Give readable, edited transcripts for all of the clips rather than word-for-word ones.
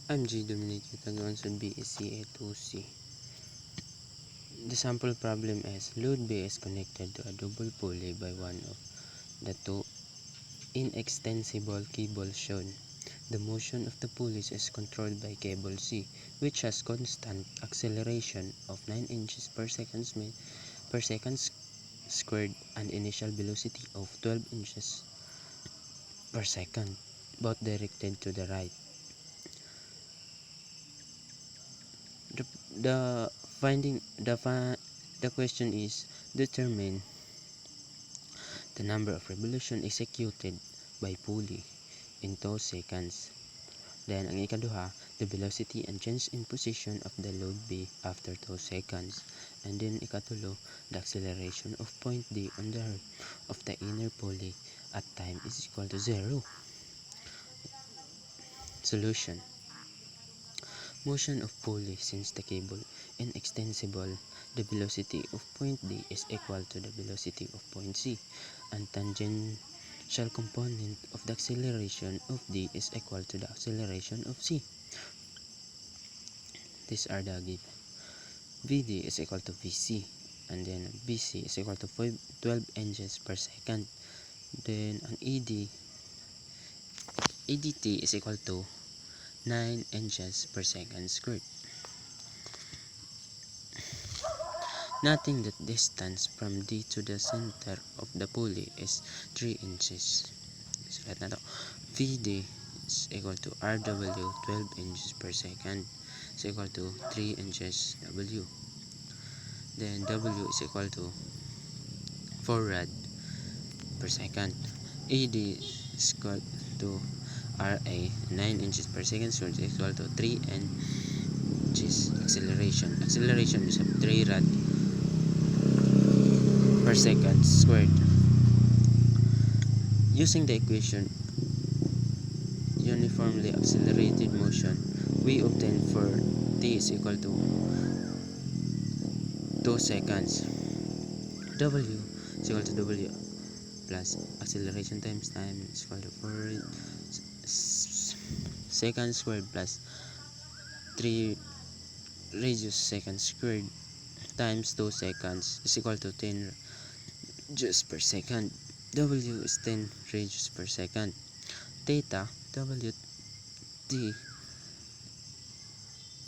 I'm G. Dominic Itagonson BSc A2C. The sample problem is load B is connected to a double pulley by one of the two inextensible cables shown. The motion of the pulleys is controlled by cable C, which has constant acceleration of 9 inches per second squared and initial velocity of 12 inches per second, both directed to the right. The, the finding the question is determine the number of revolution executed by pulley in 2 seconds. Then ang ikaduha, the velocity and change in position of the load B after 2 seconds. And then ikatulo, the acceleration of point D on the heart of the inner pulley at time is equal to 0. Solution. Motion of pulley since the cable inextensible, the velocity of point D is equal to the velocity of point C, and tangential component of the acceleration of D is equal to the acceleration of C. These are the given. VD is equal to VC, and then VC is equal to 12 inches per second. Then ang ADT is equal to 9 inches per second squared. Noting that distance from D to the center of the pulley is 3 inches. Sulat na to. VD is equal to RW 12 inches per second is equal to 3 inches W. Then W is equal to 4 rad per second. AD is equal to RA 9 inches per second so it's equal to 3 inches acceleration. Acceleration is 3 rad per second squared. Using the equation uniformly accelerated motion, we obtain for t is equal to 2 seconds. W is equal to W plus acceleration times time is equal to 4 seconds squared plus 3 radius seconds squared times 2 seconds is equal to 10 radius per second. W is 10 radius per second. Theta WT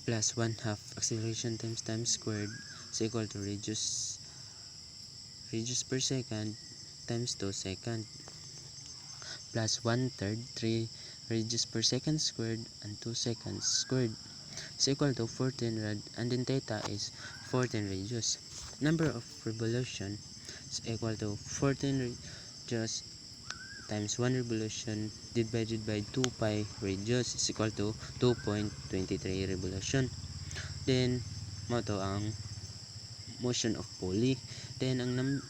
plus 1/2 acceleration times time squared is equal to radius per second times 2 second plus 1/3 3 radius per second squared and 2 seconds squared is equal to 14 rad, and then theta is 14 radius. Number of revolution is equal to 14 radius times 1 revolution divided by 2 pi radius is equal to 2.23 revolution. Then mo to ang motion of pulley. Then ang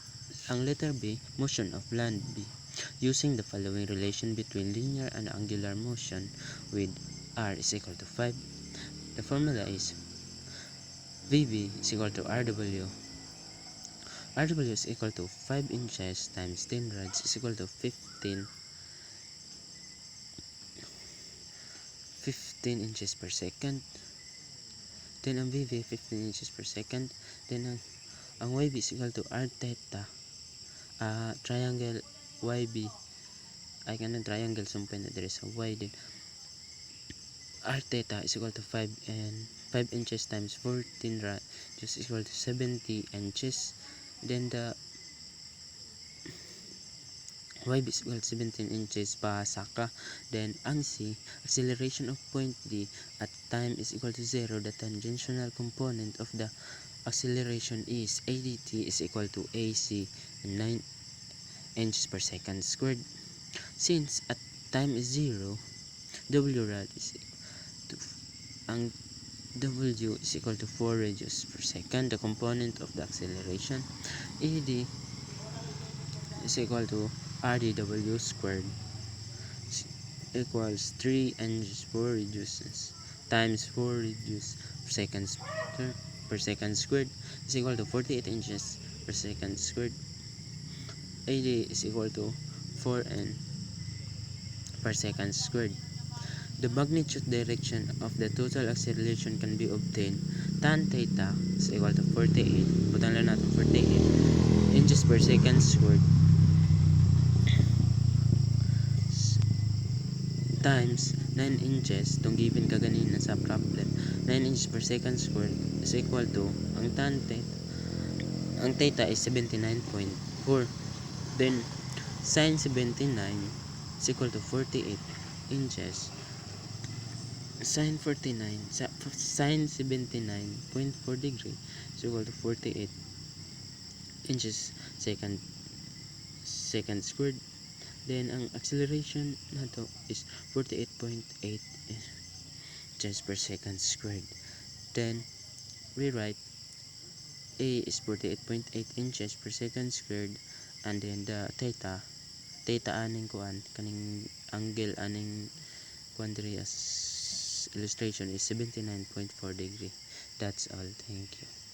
letter B, motion of land B. Using the following relation between linear and angular motion with R is equal to 5. The formula is VB is equal to RW. RW is equal to 5 inches times 10 rads is equal to 15 inches per second. Then ang VV 15 inches per second. Then ang YB is equal to R theta. Triangle YB ay kanang triangle sumpay na diri sa Y. Then R theta is equal to 5 inches times 14 radius is equal to 70 inches. Then the YB is equal to 17 inches pa saka. Then ang C, acceleration of point D at time is equal to 0. The tangential component of the acceleration is ADT is equal to AC 9 inches per second squared. Since at time is 0, W rad is equal to ang W is equal to 4 radius per second. The component of the acceleration AD is equal to RDW squared equals 3 inches 4 radius times 4 radius per second squared is equal to 48 inches per second squared. AD is equal to 4 n per second squared. The magnitude direction of the total acceleration can be obtained. Tan theta is equal to 48. Butang lang natin 48 inches per second squared times 9 inches. Itong given ka ganina sa problem. 9 inches per second squared is equal to ang theta is 79.4. Then sin 79 is equal to 48 inches. Sin 79.4 degree is equal to 48 inches second squared. Then ang acceleration nato is 48.8 inches per second squared. Then we write A is 48.8 inches per second squared, and then the theta aning kuan kaning angle aning kuan diri as illustration is 79.4 degree. That's all. Thank you.